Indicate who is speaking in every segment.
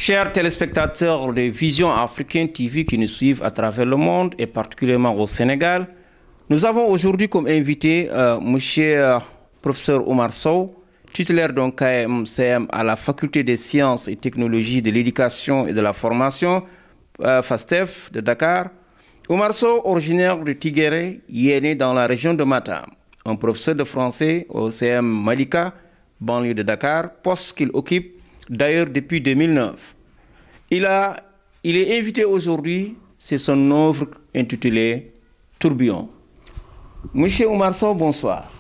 Speaker 1: Chers téléspectateurs de Vision Africaine TV qui nous suivent à travers le monde et particulièrement au Sénégal, nous avons aujourd'hui comme invité M. professeur Oumar Sow, titulaire d'un KMCM à la Faculté des Sciences et Technologies de l'Éducation et de la Formation, FASTEF de Dakar. Oumar Sow, originaire de Tiguéré, né dans la région de Matam, un professeur de français au CM Malika, banlieue de Dakar, poste qu'il occupe d'ailleurs depuis 2009. Il est invité aujourd'hui, c'est son œuvre intitulée Tourbillon. Monsieur Oumar Sow, bonsoir.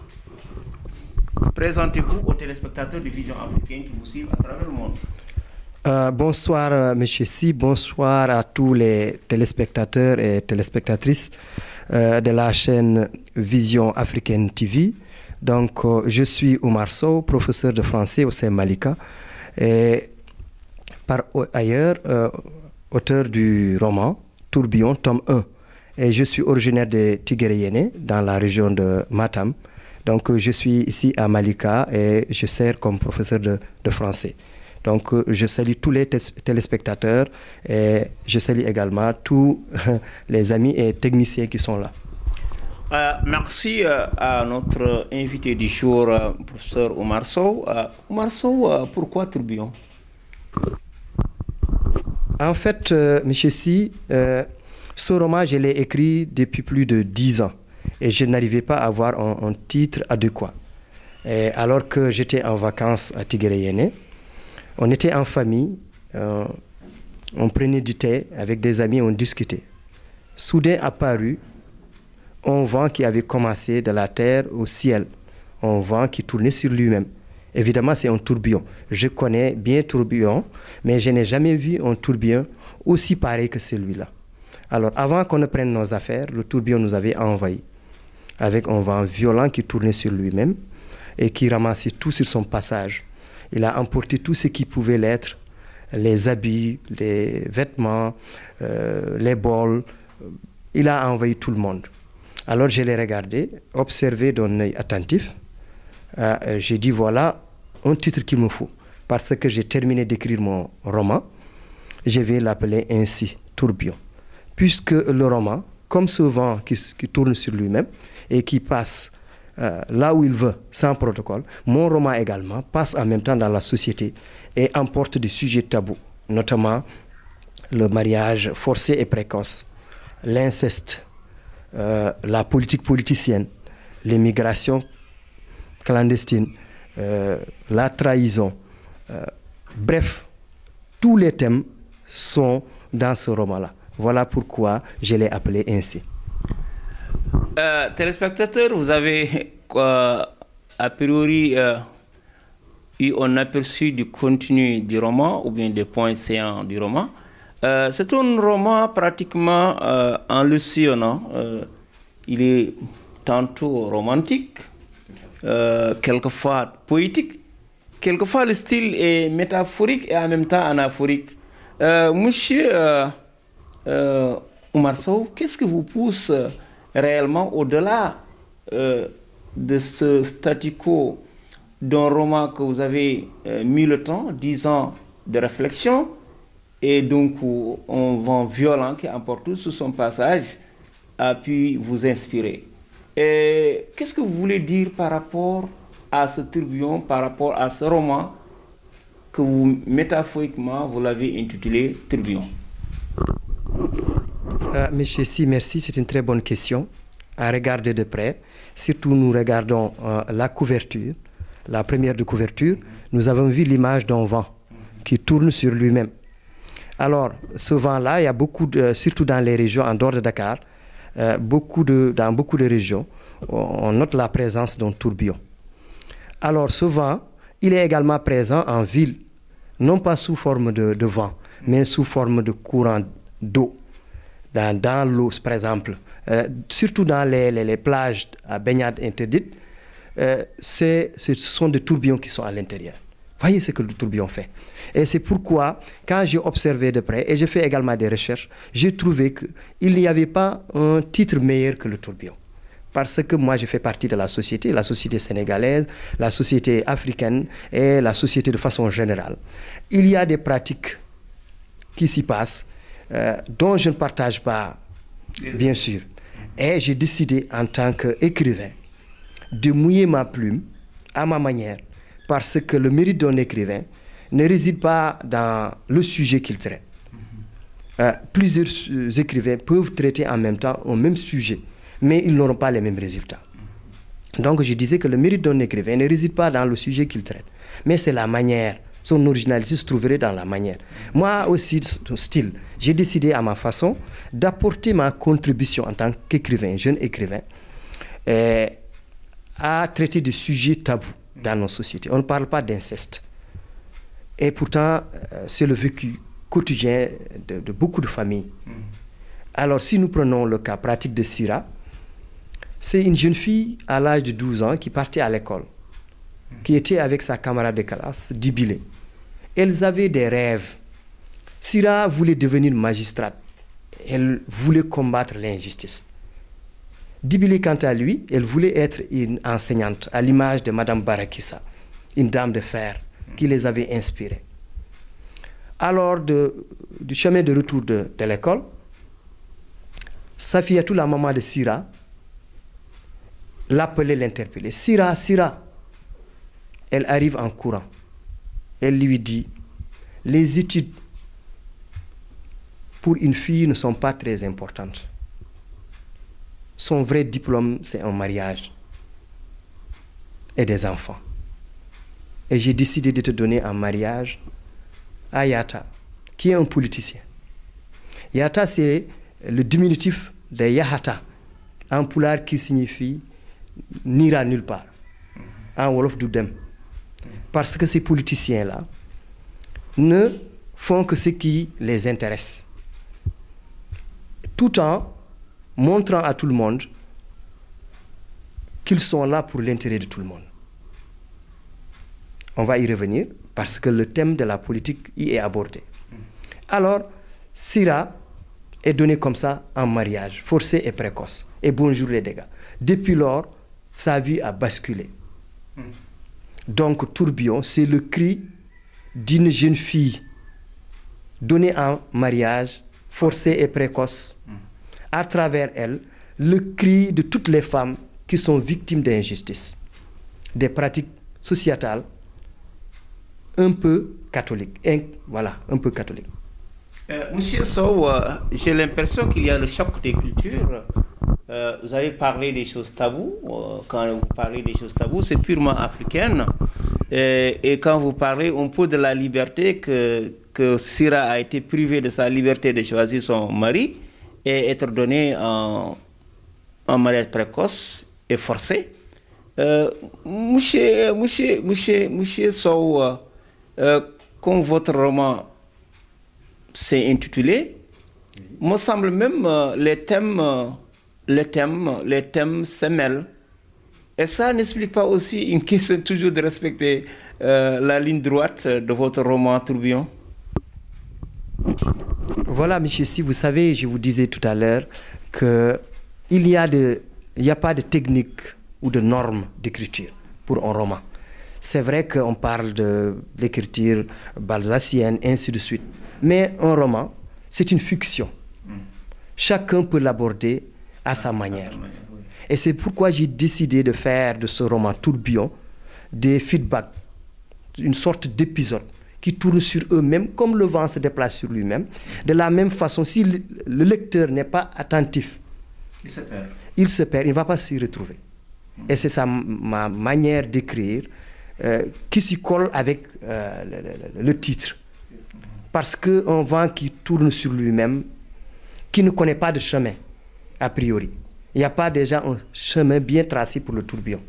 Speaker 1: Présentez-vous aux téléspectateurs de Vision Africaine qui vous suivent à travers le monde.
Speaker 2: Bonsoir, monsieur Si. Bonsoir à tous les téléspectateurs et téléspectatrices de la chaîne Vision Africaine TV. Donc, je suis Oumar Sow, professeur de français au CM Malika. Et par ailleurs, auteur du roman Tourbillon, tome 1. Et je suis originaire de Tiguéré, dans la région de Matam. Donc, je suis ici à Malika et je sers comme professeur de français. Donc, je salue tous les téléspectateurs et je salue également tous les amis et techniciens qui sont là.
Speaker 1: Merci à notre invité du jour, professeur Oumar Sow. Oumar Sow, pourquoi Tourbillon?
Speaker 2: En fait, monsieur Si, ce roman, je l'ai écrit depuis plus de 10 ans et je n'arrivais pas à avoir un titre adéquat. Et alors que j'étais en vacances à Tiguéré, on était en famille, on prenait du thé avec des amis, on discutait. Soudain apparu un vent qui avait commencé de la terre au ciel, un vent qui tournait sur lui-même. Évidemment, c'est un tourbillon. Je connais bien tourbillon, mais je n'ai jamais vu un tourbillon aussi pareil que celui-là. Alors, avant qu'on ne prenne nos affaires, le tourbillon nous avait envahis, avec un vent violent qui tournait sur lui-même et qui ramassait tout sur son passage. Il a emporté tout ce qui pouvait l'être, les habits, les vêtements, les bols. Il a envahi tout le monde. Alors je l'ai regardé, observé d'un œil attentif. J'ai dit voilà un titre qu'il me faut. Parce que j'ai terminé d'écrire mon roman, je vais l'appeler ainsi, Tourbillon. Puisque le roman, comme ce vent qui tourne sur lui-même et qui passe là où il veut, sans protocole, mon roman également passe en même temps dans la société et emporte des sujets tabous, notamment le mariage forcé et précoce, l'inceste, la politique politicienne, l'immigration clandestine, la trahison. Bref, tous les thèmes sont dans ce roman-là. Voilà pourquoi je l'ai appelé ainsi.
Speaker 1: Téléspectateurs, vous avez a priori eu un aperçu du contenu du roman ou bien des points saillants du roman. C'est un roman pratiquement en le sillonnant. Il est tantôt romantique, quelquefois poétique, quelquefois le style est métaphorique et en même temps anaphorique. Monsieur Oumar Sow, qu'est-ce qui vous pousse réellement au-delà de ce statu quo d'un roman que vous avez mis le temps, 10 ans de réflexion, et donc un vent violent qui emporte tout sur son passage a pu vous inspirer. Qu'est-ce que vous voulez dire par rapport à ce tourbillon, par rapport à ce roman que vous, métaphoriquement, vous l'avez intitulé Tourbillon?
Speaker 2: Monsieur Si, merci, c'est une très bonne question. À regarder de près, surtout nous regardons la couverture, la première de couverture, nous avons vu l'image d'un vent qui tourne sur lui-même. Alors, ce vent-là, il y a beaucoup, surtout dans les régions en dehors de Dakar, dans beaucoup de régions, on note la présence d'un tourbillon. Alors, ce vent, il est également présent en ville, non pas sous forme de vent, mais sous forme de courant d'eau. Dans l'eau, par exemple, surtout dans les plages à baignade interdite, ce sont des tourbillons qui sont à l'intérieur. Voyez ce que le tourbillon fait. Et c'est pourquoi, quand j'ai observé de près, et j'ai fait également des recherches, j'ai trouvé qu'il n'y avait pas un titre meilleur que le tourbillon. Parce que moi, je fais partie de la société sénégalaise, la société africaine et la société de façon générale. Il y a des pratiques qui s'y passe, dont je ne partage pas, bien sûr. Et j'ai décidé, en tant qu'écrivain, de mouiller ma plume à ma manière, parce que le mérite d'un écrivain ne réside pas dans le sujet qu'il traite. Plusieurs écrivains peuvent traiter en même temps un même sujet, mais ils n'auront pas les mêmes résultats. Donc je disais que le mérite d'un écrivain ne réside pas dans le sujet qu'il traite, mais c'est la manière. Son originalité se trouverait dans la manière. Moi aussi, style, j'ai décidé à ma façon d'apporter ma contribution en tant qu'écrivain, jeune écrivain, à traiter de sujets tabous dans nos sociétés. On ne parle pas d'inceste. Et pourtant, c'est le vécu quotidien de beaucoup de familles. Alors, si nous prenons le cas pratique de Sira, c'est une jeune fille à l'âge de 12 ans qui partait à l'école, qui était avec sa camarade de classe, Dibile. Elles avaient des rêves. Sira voulait devenir magistrate. Elle voulait combattre l'injustice. Dibile, quant à lui, elle voulait être une enseignante, à l'image de Madame Barakissa, une dame de fer qui les avait inspirés. Alors, du chemin de retour de l'école, Safiatou, la maman de Sira, l'appelait, l'interpellait. Sira, Sira. Elle arrive en courant. Elle lui dit, les études pour une fille ne sont pas très importantes. Son vrai diplôme, c'est un mariage et des enfants. Et j'ai décidé de te donner en mariage à Yata, qui est un politicien. Yata, c'est le diminutif de Yahata, en pulaar qui signifie n'ira nulle part, en wolof du dem. Parce que ces politiciens-là ne font que ce qui les intéresse, tout en montrant à tout le monde qu'ils sont là pour l'intérêt de tout le monde. On va y revenir parce que le thème de la politique y est abordé. Alors, Sira est donnée comme ça en mariage, forcé et précoce. Et bonjour les dégâts. Depuis lors, sa vie a basculé. Donc, Tourbillon, c'est le cri d'une jeune fille donnée en mariage, forcée et précoce. À travers elle, le cri de toutes les femmes qui sont victimes d'injustice, des pratiques sociétales un peu catholiques. Voilà, un peu catholiques.
Speaker 1: Monsieur Sow, j'ai l'impression qu'il y a le choc des cultures. Vous avez parlé des choses taboues. Quand vous parlez des choses taboues, c'est purement africaine. Et quand vous parlez un peu de la liberté, que Sira a été privée de sa liberté de choisir son mari et être donnée en mariage précoce et forcé. Monsieur Sow, comme votre roman s'est intitulé, me semble même les thèmes se mêlent. Et ça n'explique pas aussi une question toujours de respecter la ligne droite de votre roman Tourbillon?
Speaker 2: Voilà, monsieur, si vous savez, je vous disais tout à l'heure qu'il n'y a pas de technique ou de normes d'écriture pour un roman. C'est vrai qu'on parle de l'écriture balzacienne, ainsi de suite. Mais un roman, c'est une fiction. Chacun peut l'aborder à sa manière. Et c'est pourquoi j'ai décidé de faire de ce roman Tourbillon des feedbacks, une sorte d'épisode qui tourne sur eux-mêmes, comme le vent se déplace sur lui-même. De la même façon, si le lecteur n'est pas attentif, il se perd, il ne va pas s'y retrouver. Et c'est ça ma manière d'écrire qui s'y colle avec le titre. Parce qu'un vent qui tourne sur lui-même, qui ne connaît pas de chemin, a priori. Il n'y a pas déjà un chemin bien tracé pour le tourbillon.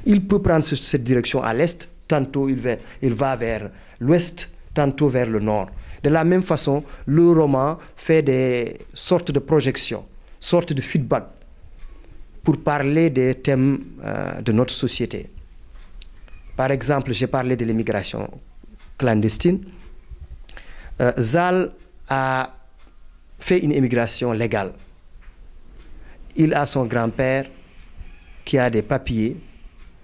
Speaker 2: Il peut prendre cette direction à l'est, tantôt il va vers l'ouest, tantôt vers le nord. De la même façon, le roman fait des sortes de projections, sortes de feedback pour parler des thèmes de notre société. Par exemple, j'ai parlé de l'immigration clandestine. Zal a fait une immigration légale. Il a son grand-père qui a des papiers,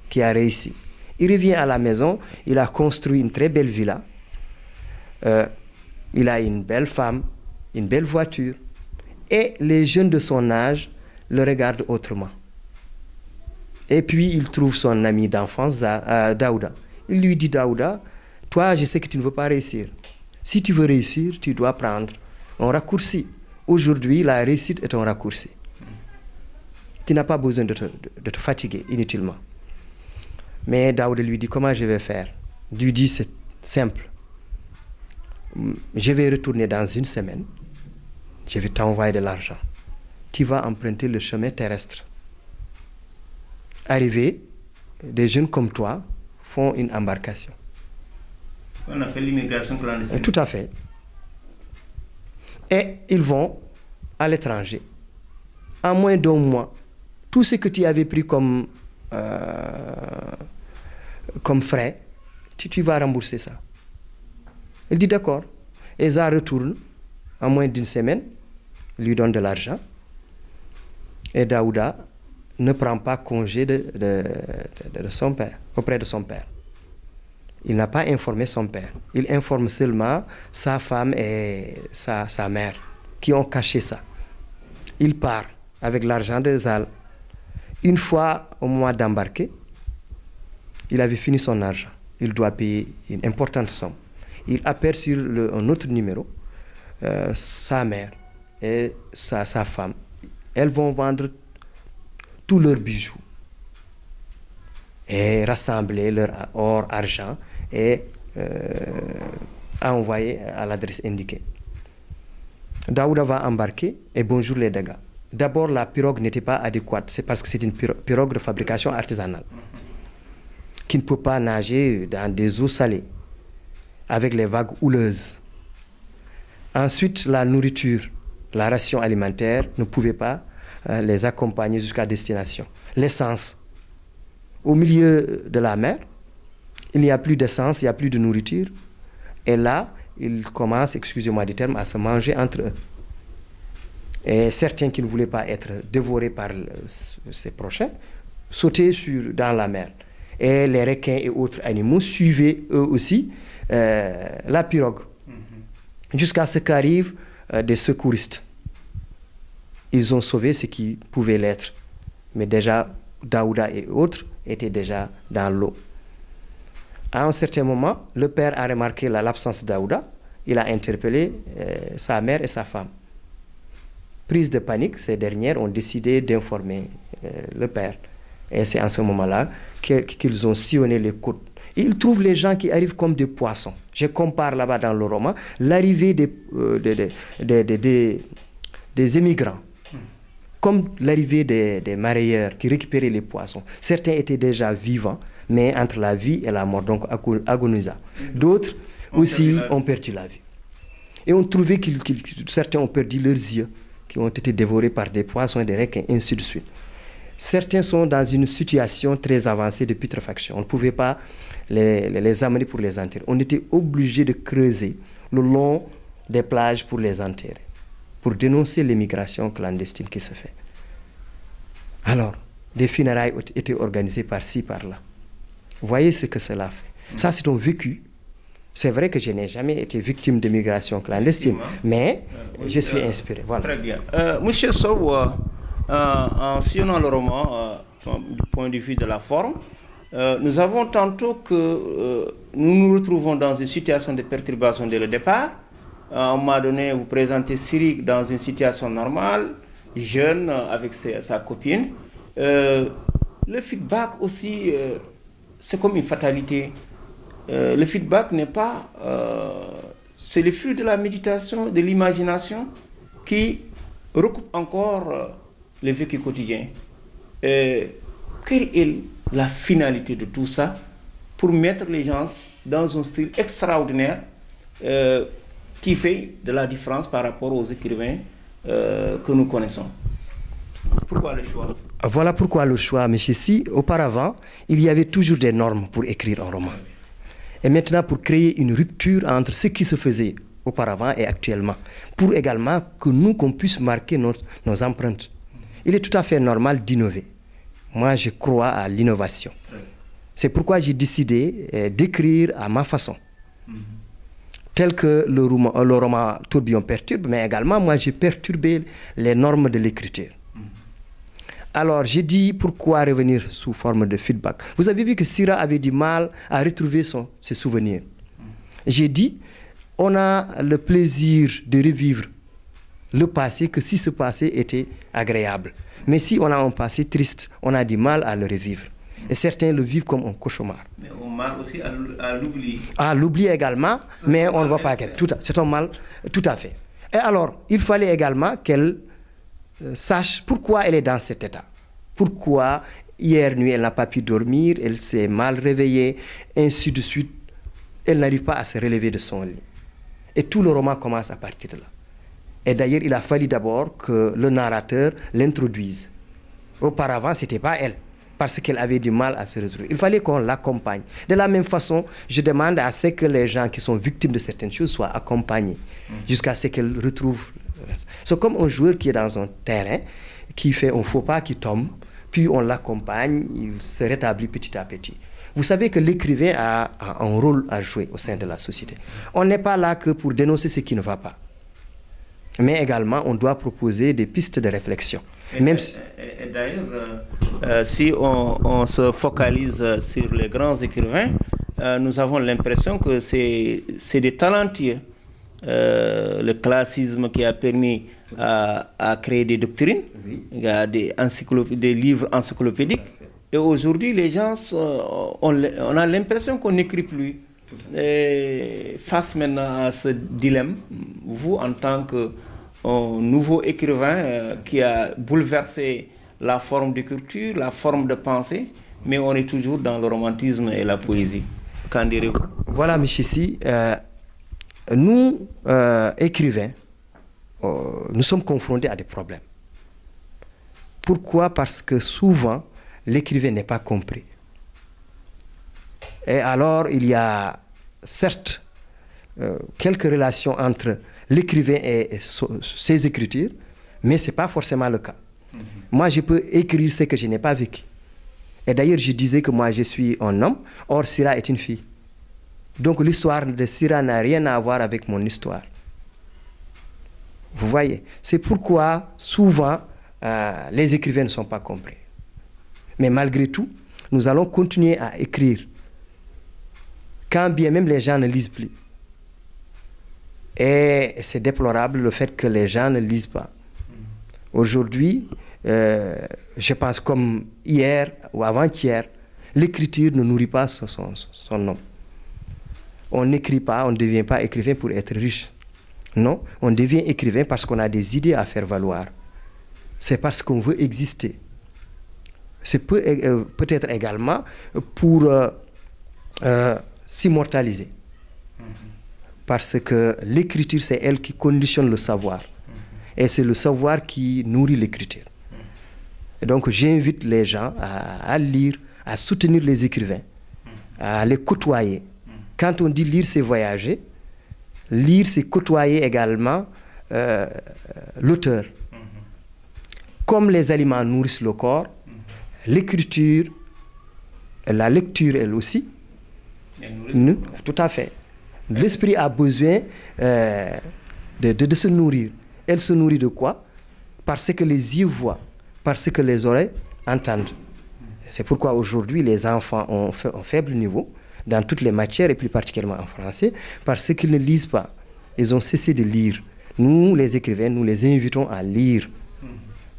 Speaker 2: qui a réussi. Il revient à la maison, il a construit une très belle villa Il a une belle femme, une belle voiture. Et les jeunes de son âge le regardent autrement. Et puis, il trouve son ami d'enfance, Daouda. Il lui dit, Daouda, toi, je sais que tu ne veux pas réussir. Si tu veux réussir, tu dois prendre un raccourci. Aujourd'hui, la réussite est un raccourci. Tu n'as pas besoin de te fatiguer inutilement. Mais Daouda lui dit, comment je vais faire? Il lui dit, c'est simple. Je vais retourner dans une semaine. Je vais t'envoyer de l'argent. Tu vas emprunter le chemin terrestre. Arrivé, des jeunes comme toi font une embarcation.
Speaker 1: On appelle l'immigration clandestine.
Speaker 2: Tout à fait. Et ils vont à l'étranger. En moins d'un mois, tout ce que tu avais pris comme frais, tu vas rembourser ça. Il dit d'accord. Et ça retourne en moins d'une semaine, il lui donne de l'argent. Et Daouda ne prend pas congé de son père, auprès de son père. Il n'a pas informé son père. Il informe seulement sa femme et sa mère qui ont caché ça. Il part avec l'argent de Zal. Une fois au moment d'embarquer, il avait fini son argent. Il doit payer une importante somme. Il appelle sur un autre numéro sa mère et sa femme. Elles vont vendre tous leurs bijoux et rassembler leur or, argent et envoyer à l'adresse indiquée. Daouda va embarquer et bonjour les dégâts. D'abord, la pirogue n'était pas adéquate. C'est parce que c'est une pirogue de fabrication artisanale qui ne peut pas nager dans des eaux salées avec les vagues houleuses. Ensuite, la nourriture, la ration alimentaire ne pouvait pas les accompagner jusqu'à destination. L'essence. Au milieu de la mer, il n'y a plus d'essence, il n'y a plus de nourriture. Et là, ils commencent, excusez-moi du terme, à se manger entre eux. Et certains qui ne voulaient pas être dévorés par ses prochains sautaient dans la mer. Et les requins et autres animaux suivaient eux aussi la pirogue. Jusqu'à ce qu'arrivent des secouristes. Ils ont sauvé ce qui pouvait l'être. Mais déjà, Daouda et autres étaient déjà dans l'eau. À un certain moment, le père a remarqué l'absence de Daouda. Il a interpellé sa mère et sa femme. Prise de panique, ces dernières ont décidé d'informer le père. Et c'est en ce moment-là qu'ils ont sillonné les côtes. Et ils trouvent les gens qui arrivent comme des poissons. Je compare là-bas dans le roman l'arrivée des émigrants, comme l'arrivée des mareyeurs qui récupéraient les poissons. Certains étaient déjà vivants, mais entre la vie et la mort, donc agonisants. D'autres aussi ont perdu la vie. Et on trouvait que certains ont perdu leurs yeux, qui ont été dévorés par des poissons et des requins, ainsi de suite. Certains sont dans une situation très avancée de putréfaction. On ne pouvait pas les amener pour les enterrer. On était obligé de creuser le long des plages pour les enterrer, pour dénoncer l'immigration clandestine qui se fait. Alors, des funérailles étaient organisées par-ci, par-là. Voyez ce que cela fait. Ça, c'est un vécu. C'est vrai que je n'ai jamais été victime d'immigration clandestine, mais je suis inspiré. Voilà.
Speaker 1: Très bien. Monsieur Sow, en sillonnant le roman du point de vue de la forme, nous avons tantôt que nous nous retrouvons dans une situation de perturbation dès le départ. À un moment donné, vous présentez Syrique dans une situation normale, jeune, avec sa copine. Le feedback aussi, c'est comme une fatalité. Le feedback n'est pas... c'est le fruit de la méditation, de l'imagination qui recoupe encore le vécu quotidien. Quelle est la finalité de tout ça pour mettre les gens dans un style extraordinaire qui fait de la différence par rapport aux écrivains que nous connaissons? Pourquoi le choix?
Speaker 2: Voilà pourquoi le choix, M. Si. Auparavant, il y avait toujours des normes pour écrire un roman. Et maintenant, pour créer une rupture entre ce qui se faisait auparavant et actuellement, pour également que nous, qu'on puisse marquer nos empreintes. Il est tout à fait normal d'innover. Moi, je crois à l'innovation. C'est pourquoi j'ai décidé d'écrire à ma façon. tel que le roman Tourbillon perturbe, mais également, moi, j'ai perturbé les normes de l'écriture. Alors, j'ai dit, pourquoi revenir sous forme de feedback? Vous avez vu que Sira avait du mal à retrouver ses souvenirs. J'ai dit, on a le plaisir de revivre le passé que si ce passé était agréable. Mais si on a un passé triste, on a du mal à le revivre. Et certains le vivent comme un cauchemar.
Speaker 1: Mais on mal aussi à l'oubli.
Speaker 2: À l'oubli également, mais on ne voit pas. C'est un mal, tout à fait. Et alors, il fallait également qu'elle sache pourquoi elle est dans cet état. Pourquoi hier nuit, elle n'a pas pu dormir, elle s'est mal réveillée, ainsi de suite. Elle n'arrive pas à se relever de son lit. Et tout le roman commence à partir de là. Et d'ailleurs, il a fallu d'abord que le narrateur l'introduise. Auparavant, ce n'était pas elle, parce qu'elle avait du mal à se retrouver. Il fallait qu'on l'accompagne. De la même façon, je demande à ce que les gens qui sont victimes de certaines choses soient accompagnés jusqu'à ce qu'elles retrouvent le reste. C'est comme un joueur qui est dans un terrain, qui fait un faux pas, qui tombe, puis on l'accompagne, il se rétablit petit à petit. Vous savez que l'écrivain a un rôle à jouer au sein de la société. On n'est pas là que pour dénoncer ce qui ne va pas. Mais également, on doit proposer des pistes de réflexion.
Speaker 1: Et d'ailleurs, si on se focalise sur les grands écrivains, nous avons l'impression que c'est des talentueux. Le classicisme qui a permis à créer des doctrines, oui. Il y a des livres encyclopédiques. Et aujourd'hui, les gens, on a l'impression qu'on n'écrit plus. Et face maintenant à ce dilemme, vous, en tant que nouveau écrivain qui a bouleversé la forme d'écriture, la forme de pensée, mais on est toujours dans le romantisme et la poésie. Qu'en direz-vous?
Speaker 2: Voilà, M. Si, nous, écrivains, nous sommes confrontés à des problèmes. Pourquoi? Parce que souvent, l'écrivain n'est pas compris. Et alors, il y a certes quelques relations entre l'écrivain et ses écritures, mais ce n'est pas forcément le cas. Moi, je peux écrire ce que je n'ai pas vécu. Et d'ailleurs, je disais que moi, je suis un homme, or Sira est une fille. Donc, l'histoire de Sira n'a rien à voir avec mon histoire. Vous voyez? C'est pourquoi, souvent, les écrivains ne sont pas compris. Mais malgré tout, nous allons continuer à écrire, quand bien même les gens ne lisent plus. Et c'est déplorable le fait que les gens ne lisent pas. Aujourd'hui, je pense comme hier ou avant-hier, l'écriture ne nourrit pas son homme. On n'écrit pas, on ne devient pas écrivain pour être riche. Non, on devient écrivain parce qu'on a des idées à faire valoir. C'est parce qu'on veut exister. C'est peut-être également pour s'immortaliser. Parce que l'écriture, c'est elle qui conditionne le savoir. Et c'est le savoir qui nourrit l'écriture. Et donc, j'invite les gens à lire, à soutenir les écrivains, à les côtoyer. Quand on dit lire, c'est voyager. Lire, c'est côtoyer également l'auteur. Comme les aliments nourrissent le corps, l'écriture, la lecture, elle aussi, tout à fait. L'esprit a besoin de se nourrir. Elle se nourrit de quoi? Parce que les yeux voient, parce que les oreilles entendent. C'est pourquoi aujourd'hui, les enfants ont un faible niveau dans toutes les matières, et plus particulièrement en français, parce qu'ils ne lisent pas. Ils ont cessé de lire. Nous, les écrivains, nous les invitons à lire.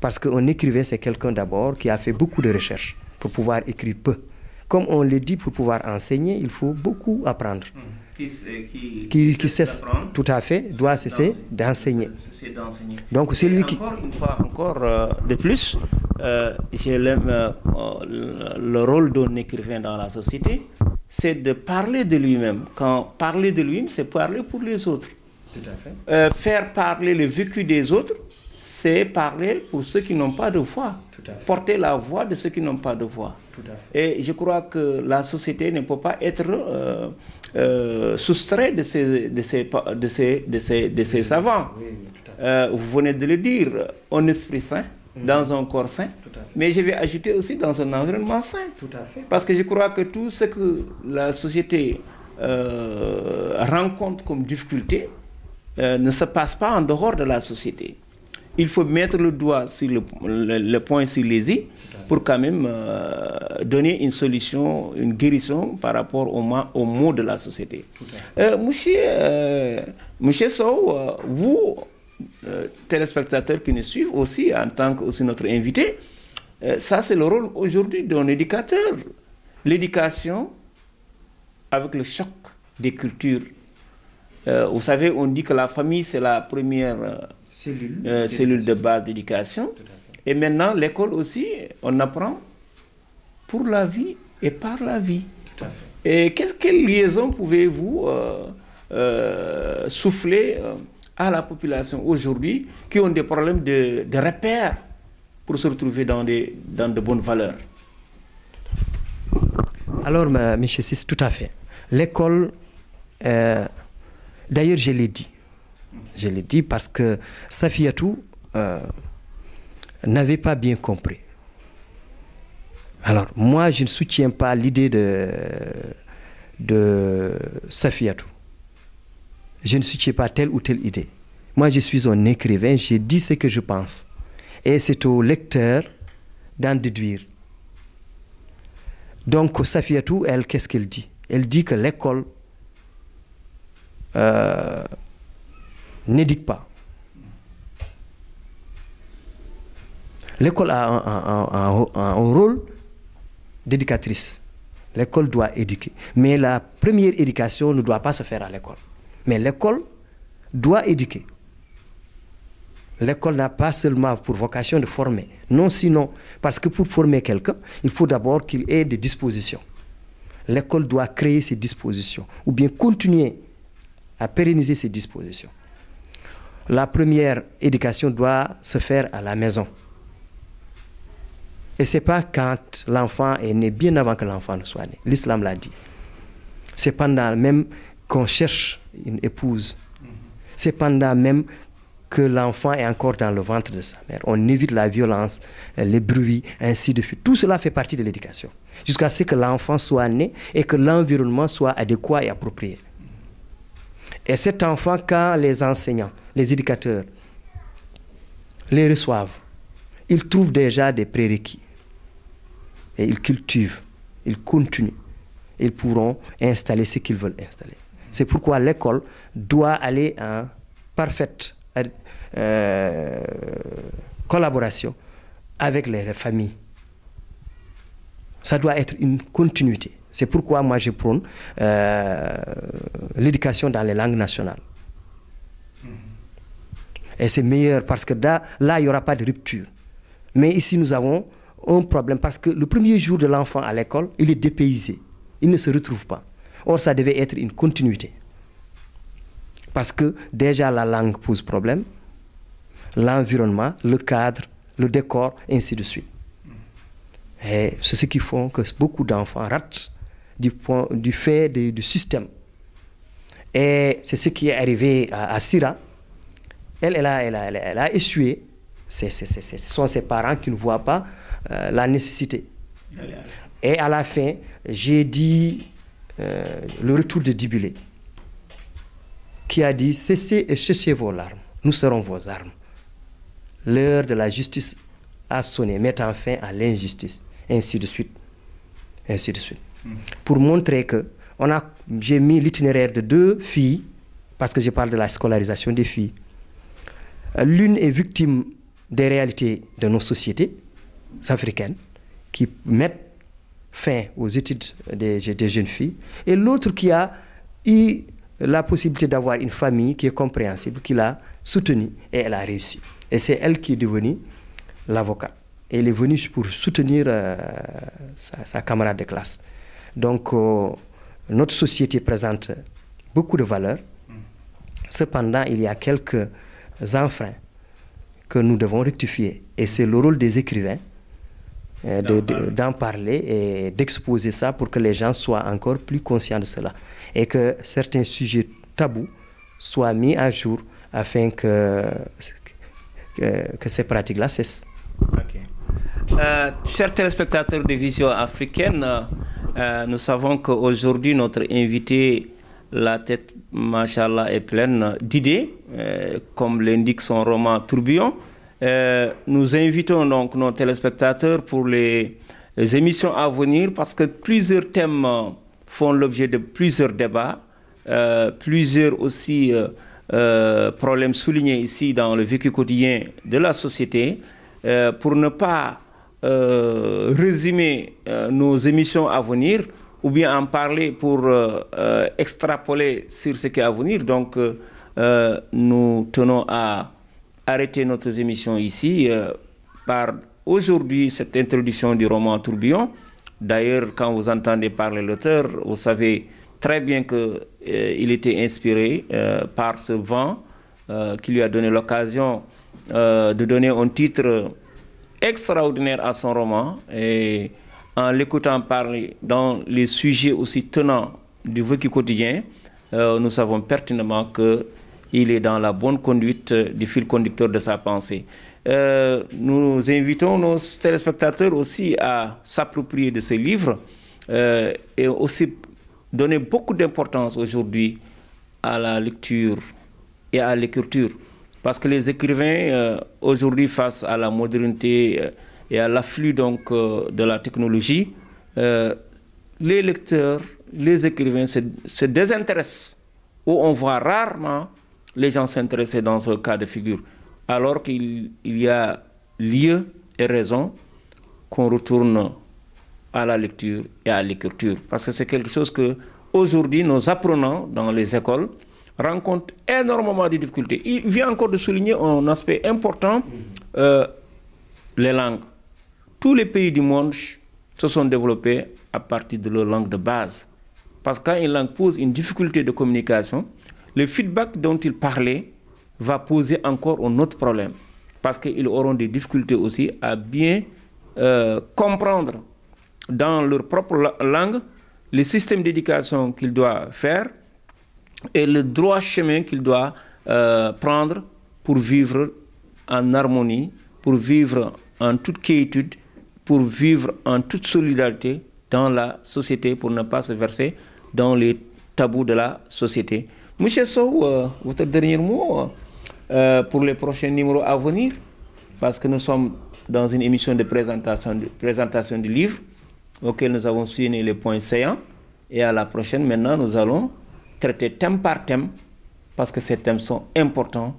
Speaker 2: Parce qu'un écrivain, c'est quelqu'un d'abord qui a fait beaucoup de recherches pour pouvoir écrire peu. Comme on le dit, pour pouvoir enseigner, il faut beaucoup apprendre. Qui cesse, tout à fait, doit cesser d'enseigner. Donc c'est lui qui...
Speaker 1: Une fois encore de plus, j'ai le rôle d'un écrivain dans la société, c'est de parler de lui-même. Quand parler de lui-même, c'est parler pour les autres.
Speaker 2: Tout à fait.
Speaker 1: Faire parler le vécu des autres, c'est parler pour ceux qui n'ont pas de voix. Porter la voix de ceux qui n'ont pas de voix.
Speaker 2: Tout à fait.
Speaker 1: Et je crois que la société ne peut pas être soustraite de ces savants.
Speaker 2: Oui, tout à fait.
Speaker 1: Vous venez de le dire, un esprit sain, dans un corps sain, mais je vais ajouter aussi dans un environnement sain.
Speaker 2: Tout à fait.
Speaker 1: Parce que je crois que tout ce que la société rencontre comme difficulté ne se passe pas en dehors de la société. Il faut mettre le doigt sur le point sur les i pour quand même donner une solution, une guérison par rapport aux maux de la société. Monsieur Sow, vous, téléspectateurs qui nous suivent aussi, en tant que aussi notre invité, ça c'est le rôle aujourd'hui d'un éducateur. L'éducation avec le choc des cultures. Vous savez, on dit que la famille c'est la première cellule de base d'éducation. Et maintenant, l'école aussi, on apprend pour la vie et par la vie. Tout à fait. Et quelle liaison pouvez-vous souffler à la population aujourd'hui qui ont des problèmes de repères pour se retrouver dans de bonnes valeurs?
Speaker 2: Alors, M. Sis, tout à fait. L'école, d'ailleurs, je l'ai dit. Je l'ai dit parce que Safiatou n'avait pas bien compris. Alors, moi, je ne soutiens pas l'idée de Safiatou. Je ne soutiens pas telle ou telle idée. Moi, je suis un écrivain, j'ai dit ce que je pense. Et c'est au lecteur d'en déduire. Donc, Safiatou, elle, qu'est-ce qu'elle dit? Elle dit que l'école n'éduque pas. L'école a un rôle d'éducatrice. L'école doit éduquer. Mais la première éducation ne doit pas se faire à l'école. Mais l'école doit éduquer. L'école n'a pas seulement pour vocation de former. Non, sinon, parce que pour former quelqu'un, il faut d'abord qu'il ait des dispositions. L'école doit créer ces dispositions, ou bien continuer à pérenniser ces dispositions. La première éducation doit se faire à la maison. Et ce n'est pas quand l'enfant est né, bien avant que l'enfant ne soit né. L'islam l'a dit. C'est pendant même qu'on cherche une épouse. C'est pendant même que l'enfant est encore dans le ventre de sa mère. On évite la violence, les bruits, ainsi de suite. Tout cela fait partie de l'éducation. Jusqu'à ce que l'enfant soit né et que l'environnement soit adéquat et approprié. Et cet enfant, quand les enseignants, les éducateurs les reçoivent, ils trouvent déjà des prérequis. Et ils cultivent, ils continuent. Ils pourront installer ce qu'ils veulent installer. C'est pourquoi l'école doit aller en parfaite collaboration avec les familles. Ça doit être une continuité. C'est pourquoi moi je prône l'éducation dans les langues nationales. Et c'est meilleur parce que là, il n'y aura pas de rupture. Mais ici, nous avons un problème parce que le premier jour de l'enfant à l'école, il est dépaysé. Il ne se retrouve pas. Or, ça devait être une continuité. Parce que déjà la langue pose problème, l'environnement, le cadre, le décor, ainsi de suite. Et c'est ce qui fait que beaucoup d'enfants ratent du fait du système. Et c'est ce qui est arrivé à Sira. Elle a essuyé. Ce sont ses parents qui ne voient pas la nécessité. Et à la fin, j'ai dit le retour de Dibulé, qui a dit « Cessez et cherchez vos larmes, nous serons vos armes. L'heure de la justice a sonné, mettant fin à l'injustice. » Ainsi de suite. Ainsi de suite. Pour montrer que j'ai mis l'itinéraire de 2 filles, parce que je parle de la scolarisation des filles. L'une est victime des réalités de nos sociétés africaines qui mettent fin aux études des jeunes filles, et l'autre qui a eu la possibilité d'avoir une famille qui est compréhensible, qui l'a soutenue et elle a réussi. Et c'est elle qui est devenue l'avocat. Et elle est venue pour soutenir sa camarade de classe. Donc, notre société présente beaucoup de valeurs. Cependant, il y a quelques enfreins que nous devons rectifier. Et c'est le rôle des écrivains d'en parler et d'exposer ça pour que les gens soient encore plus conscients de cela. Et que certains sujets tabous soient mis à jour afin que ces pratiques-là cessent.
Speaker 1: Okay. Chers téléspectateurs de Vision africaine, Nous savons qu'aujourd'hui, notre invité, la tête, machallah, est pleine d'idées, comme l'indique son roman Tourbillon. Nous invitons donc nos téléspectateurs pour les émissions à venir, parce que plusieurs thèmes font l'objet de plusieurs débats, plusieurs aussi problèmes soulignés ici dans le vécu quotidien de la société. Pour ne pas résumer nos émissions à venir, ou bien en parler pour extrapoler sur ce qui est à venir. Donc, nous tenons à arrêter notre émission ici par aujourd'hui cette introduction du roman Tourbillon. D'ailleurs, quand vous entendez parler l'auteur, vous savez très bien qu'il était inspiré par ce vent qui lui a donné l'occasion de donner un titre extraordinaire à son roman. Et en l'écoutant parler dans les sujets aussi tenants du vécu quotidien, nous savons pertinemment qu'il est dans la bonne conduite du fil conducteur de sa pensée. Nous invitons nos téléspectateurs aussi à s'approprier de ces livres et aussi donner beaucoup d'importance aujourd'hui à la lecture et à l'écriture. Parce que les écrivains, aujourd'hui, face à la modernité et à l'afflux donc de la technologie, les lecteurs, les écrivains se désintéressent, où on voit rarement les gens s'intéresser dans ce cas de figure, alors qu'il y a lieu et raison qu'on retourne à la lecture et à l'écriture. Parce que c'est quelque chose que aujourd'hui nos apprenants dans les écoles rencontrent énormément de difficultés. Il vient encore de souligner un aspect important, les langues. Tous les pays du monde se sont développés à partir de leur langue de base. Parce que quand une langue pose une difficulté de communication, le feedback dont ils parlaient va poser encore un autre problème. Parce qu'ils auront des difficultés aussi à bien comprendre dans leur propre langue le système d'éducation qu'ils doivent faire et le droit chemin qu'ils doivent prendre pour vivre en harmonie, pour vivre en toute quiétude, pour vivre en toute solidarité dans la société, pour ne pas se verser dans les tabous de la société. Monsieur Sow, votre dernier mot pour les prochains numéros à venir, parce que nous sommes dans une émission de présentation du livre, auquel nous avons souligné les points saillants, et à la prochaine, maintenant, nous allons traiter thème par thème, parce que ces thèmes sont importants,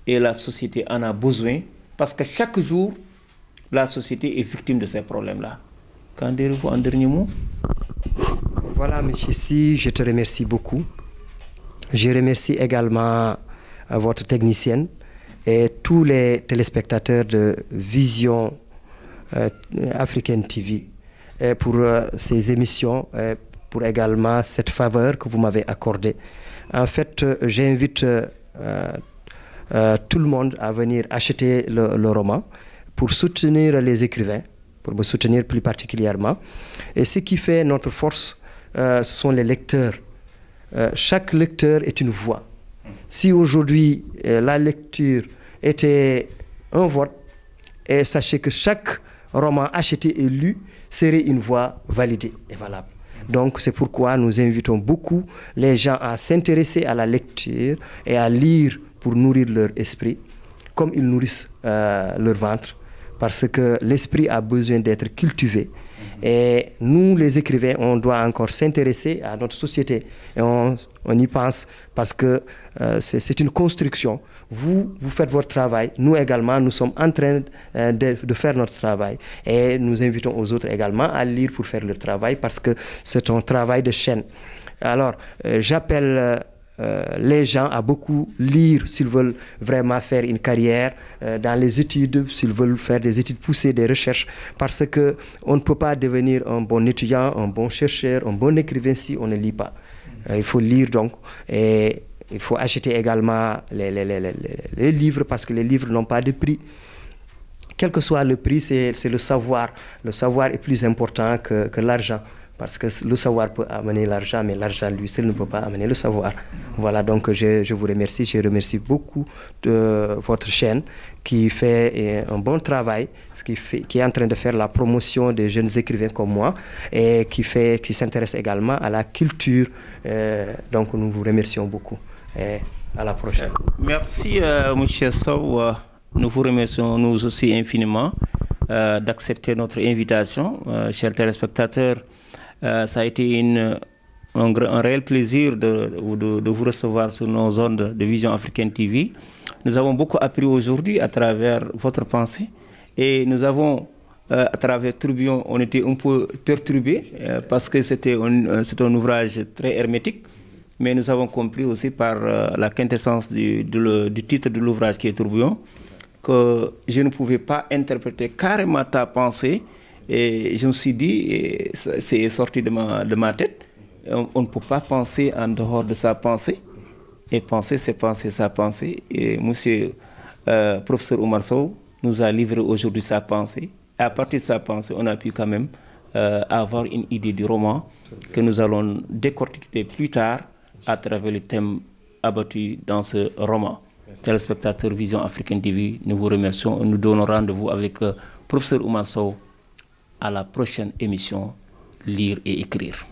Speaker 1: et la société en a besoin, parce que chaque jour, la société est victime de ces problèmes-là. Qu'en direz-vous en dernier mot?
Speaker 2: Voilà, M. Si, je te remercie beaucoup. Je remercie également votre technicienne et tous les téléspectateurs de Vision Africaine TV pour ces émissions, pour également cette faveur que vous m'avez accordée. En fait, j'invite tout le monde à venir acheter le roman pour soutenir les écrivains, pour me soutenir plus particulièrement. Et ce qui fait notre force, ce sont les lecteurs. Chaque lecteur est une voix. Si aujourd'hui la lecture était un vote, et sachez que chaque roman acheté et lu serait une voix validée et valable. Donc c'est pourquoi nous invitons beaucoup les gens à s'intéresser à la lecture et à lire pour nourrir leur esprit, comme ils nourrissent leur ventre, parce que l'esprit a besoin d'être cultivé. Et nous, les écrivains, on doit encore s'intéresser à notre société. Et on y pense parce que c'est une construction. Vous faites votre travail. Nous également, nous sommes en train de faire notre travail. Et nous invitons aux autres également à lire pour faire leur travail parce que c'est un travail de chaîne. Alors, j'appelle les gens à beaucoup lire s'ils veulent vraiment faire une carrière dans les études, s'ils veulent faire des études poussées, des recherches, parce qu'on ne peut pas devenir un bon étudiant, un bon chercheur, un bon écrivain si on ne lit pas. Il faut lire donc, et il faut acheter également les livres parce que les livres n'ont pas de prix. Quel que soit le prix, c'est le savoir. Le savoir est plus important que l'argent. Parce que le savoir peut amener l'argent, mais l'argent lui seul ne peut pas amener le savoir. Voilà, donc je vous remercie. Je remercie beaucoup de votre chaîne qui fait un bon travail, qui est en train de faire la promotion des jeunes écrivains comme moi et qui s'intéresse également à la culture. Donc nous vous remercions beaucoup. Et à la prochaine.
Speaker 1: Merci, M. Sow. Nous vous remercions nous aussi infiniment d'accepter notre invitation. Chers téléspectateurs, ça a été un réel plaisir de vous recevoir sur nos ondes de Vision Africaine TV. Nous avons beaucoup appris aujourd'hui à travers votre pensée et nous avons, à travers Tourbillon, on était un peu perturbés parce que c'est un ouvrage très hermétique, mais nous avons compris aussi par la quintessence du titre de l'ouvrage qui est Tourbillon que je ne pouvais pas interpréter carrément ta pensée. Et je me suis dit, c'est sorti de ma tête, on ne peut pas penser en dehors de sa pensée. Et penser, c'est penser sa pensée. Et monsieur professeur Oumar Sow nous a livré aujourd'hui sa pensée. Et à partir de sa pensée, on a pu quand même avoir une idée du roman que nous allons décortiquer plus tard à travers les thèmes abattus dans ce roman. Téléspectateurs Vision Africaine TV, nous vous remercions et nous donnons rendez-vous avec professeur Oumar Sow à la prochaine émission Lire et écrire.